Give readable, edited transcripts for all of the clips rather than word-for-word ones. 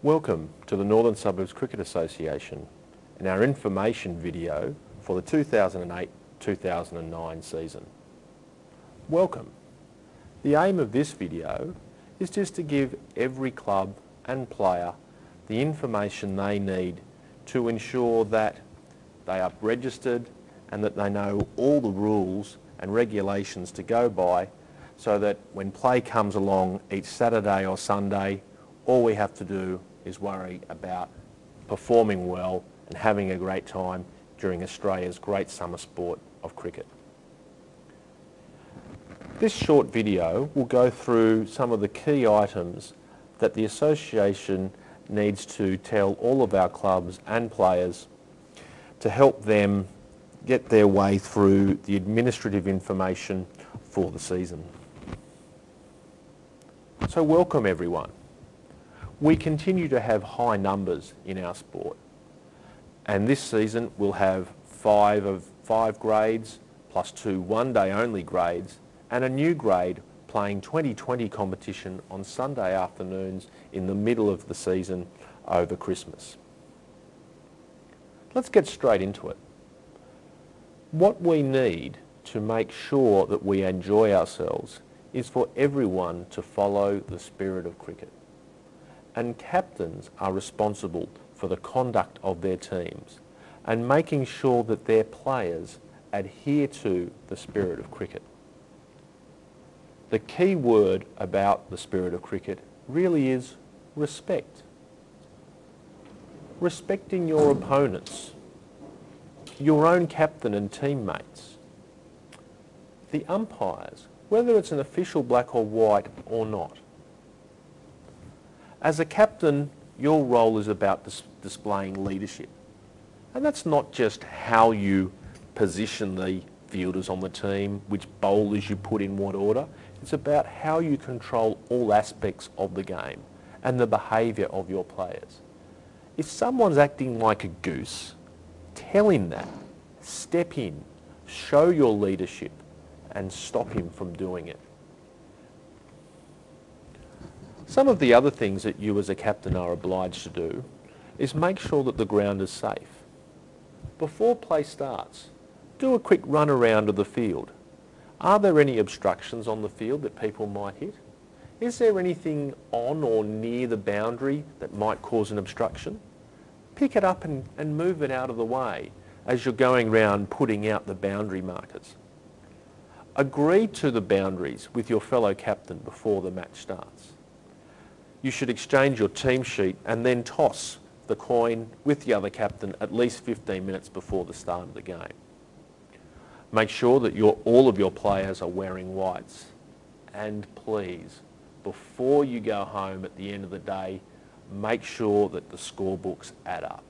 Welcome to the Northern Suburbs Cricket Association and our information video for the 2008-2009 season. Welcome. The aim of this video is just to give every club and player the information they need to ensure that they are registered and that they know all the rules and regulations to go by, so that when play comes along each Saturday or Sunday, all we have to do is worry about performing well and having a great time during Australia's great summer sport of cricket. This short video will go through some of the key items that the Association needs to tell all of our clubs and players to help them get their way through the administrative information for the season. So welcome everyone. We continue to have high numbers in our sport, and this season we'll have 5 grades plus 2 one-day only grades and a new grade playing 2020 competition on Sunday afternoons in the middle of the season over Christmas. Let's get straight into it. What we need to make sure that we enjoy ourselves is for everyone to follow the spirit of cricket. And captains are responsible for the conduct of their teams and making sure that their players adhere to the spirit of cricket. The key word about the spirit of cricket really is respect. Respecting your opponents, your own captain and teammates, the umpires, whether it's an official black or white or not. As a captain, your role is about displaying leadership. And that's not just how you position the fielders on the team, which bowlers you put in what order. It's about how you control all aspects of the game and the behaviour of your players. If someone's acting like a goose, tell him that. Step in, show your leadership and stop him from doing it. Some of the other things that you as a captain are obliged to do is make sure that the ground is safe. Before play starts, do a quick run around of the field. Are there any obstructions on the field that people might hit? Is there anything on or near the boundary that might cause an obstruction? Pick it up and move it out of the way as you're going around putting out the boundary markers. Agree to the boundaries with your fellow captain before the match starts. You should exchange your team sheet and then toss the coin with the other captain at least 15 minutes before the start of the game. Make sure that all of your players are wearing whites. And please, before you go home at the end of the day, make sure that the scorebooks add up.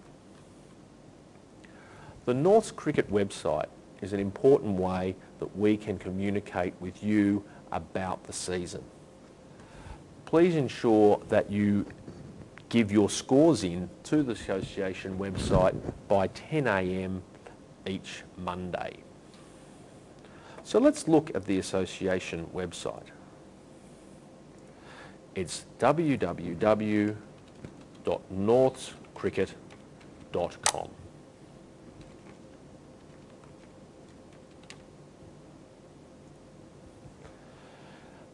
The North's Cricket website is an important way that we can communicate with you about the season. Please ensure that you give your scores in to the association website by 10 a.m. each Monday. So let's look at the association website. It's www.northscricket.com.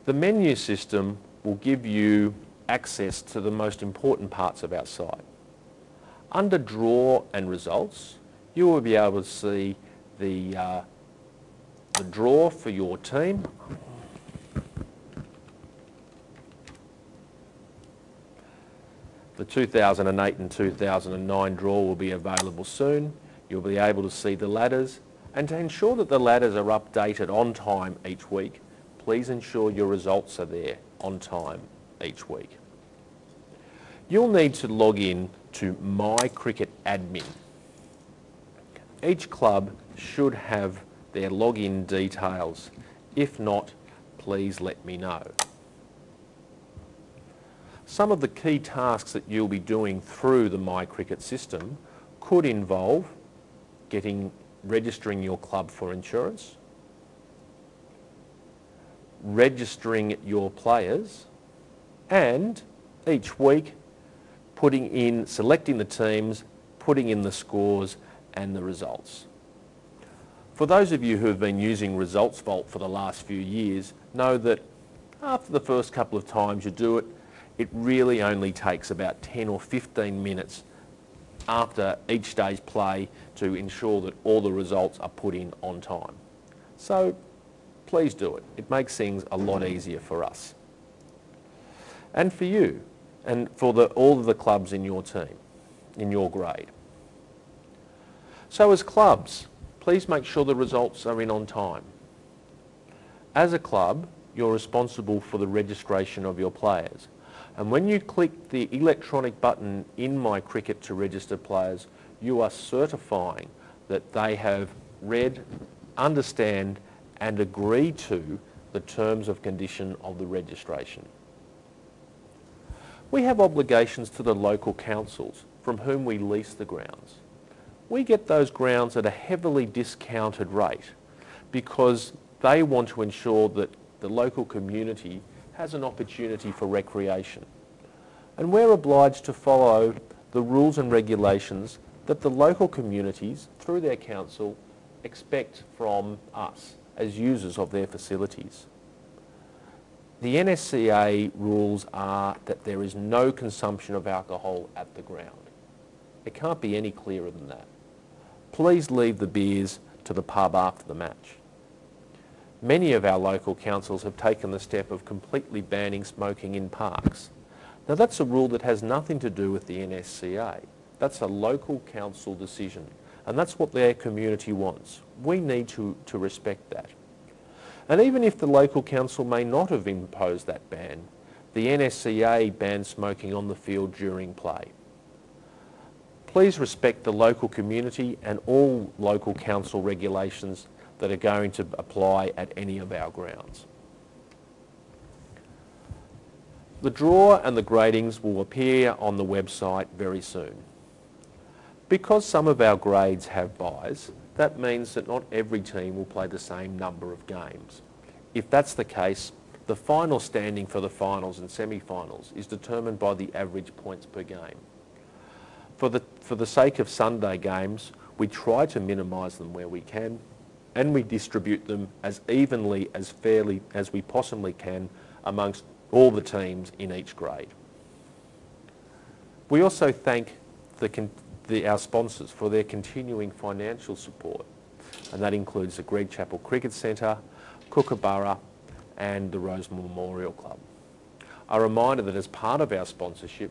The menu system will give you access to the most important parts of our site. Under Draw and Results, you will be able to see the draw for your team. The 2008 and 2009 draw will be available soon. You'll be able to see the ladders, and to ensure that the ladders are updated on time each week, please ensure your results are there on time each week. You'll need to log in to My Cricket Admin. Each club should have their login details. If not, please let me know. Some of the key tasks that you'll be doing through the My Cricket system could involve registering your club for insurance, registering your players, and each week selecting the teams, putting in the scores and the results. For those of you who have been using Results Vault for the last few years, know that after the first couple of times you do it, it really only takes about 10 or 15 minutes after each day's play to ensure that all the results are put in on time. So please do it. It makes things a lot easier for us. And for you, and for all of the clubs in your team, in your grade. So as clubs, please make sure the results are in on time. As a club, you're responsible for the registration of your players. And when you click the electronic button in My Cricket to register players, you are certifying that they have read, understand and agree to the terms of condition of the registration. We have obligations to the local councils from whom we lease the grounds. We get those grounds at a heavily discounted rate because they want to ensure that the local community has an opportunity for recreation. And we're obliged to follow the rules and regulations that the local communities, through their council, expect from us as users of their facilities. The NSCA rules are that there is no consumption of alcohol at the ground. It can't be any clearer than that. Please leave the beers to the pub after the match. Many of our local councils have taken the step of completely banning smoking in parks. Now that's a rule that has nothing to do with the NSCA. That's a local council decision, and that's what their community wants. We need to respect that. And even if the local council may not have imposed that ban, the NSCA bans smoking on the field during play. Please respect the local community and all local council regulations that are going to apply at any of our grounds. The draw and the gradings will appear on the website very soon. Because some of our grades have byes, that means that not every team will play the same number of games. If that's the case, the final standing for the finals and semi-finals is determined by the average points per game. For the sake of Sunday games, we try to minimise them where we can, and we distribute them as evenly, as fairly as we possibly can amongst all the teams in each grade. We also thank our sponsors for their continuing financial support, and that includes the Greg Chappell Cricket Centre, Kookaburra and the Rose Memorial Club. A reminder that as part of our sponsorship,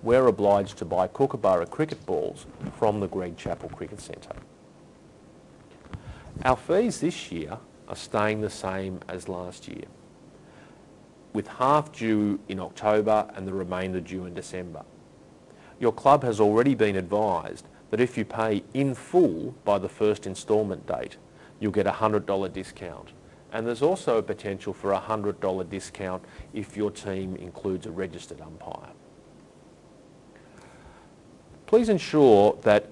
we're obliged to buy Kookaburra cricket balls from the Greg Chappell Cricket Centre. Our fees this year are staying the same as last year, with half due in October and the remainder due in December. Your club has already been advised that if you pay in full by the first instalment date, you'll get a $100 discount. And there's also a potential for a $100 discount if your team includes a registered umpire. Please ensure that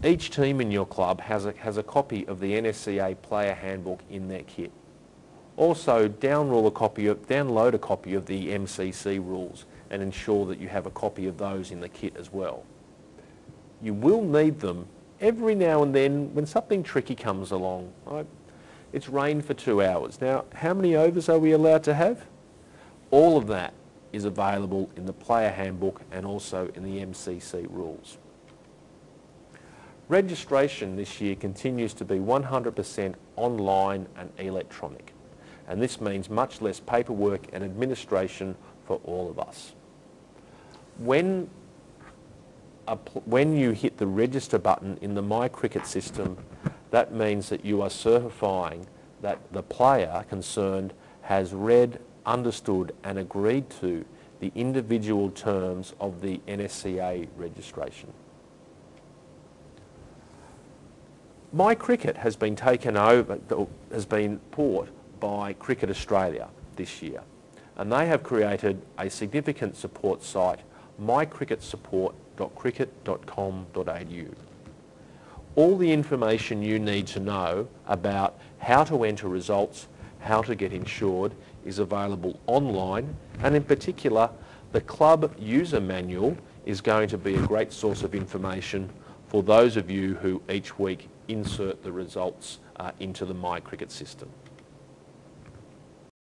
each team in your club has a copy of the NSCA player handbook in their kit. Also, download a copy of the MCC rules and ensure that you have a copy of those in the kit as well. You will need them every now and then when something tricky comes along. Right? It's rained for 2 hours. Now, how many overs are we allowed to have? All of that is available in the player handbook and also in the MCC rules. Registration this year continues to be 100% online and electronic, and this means much less paperwork and administration for all of us. When you hit the register button in the My Cricket system, that means that you are certifying that the player concerned has read, understood and agreed to the individual terms of the NSCA registration. My Cricket has been bought by Cricket Australia this year, and they have created a significant support site, mycricketsupport.cricket.com.au. All the information you need to know about how to enter results, how to get insured, is available online, and in particular The club user manual is going to be a great source of information for those of you who each week insert the results into the My Cricket system.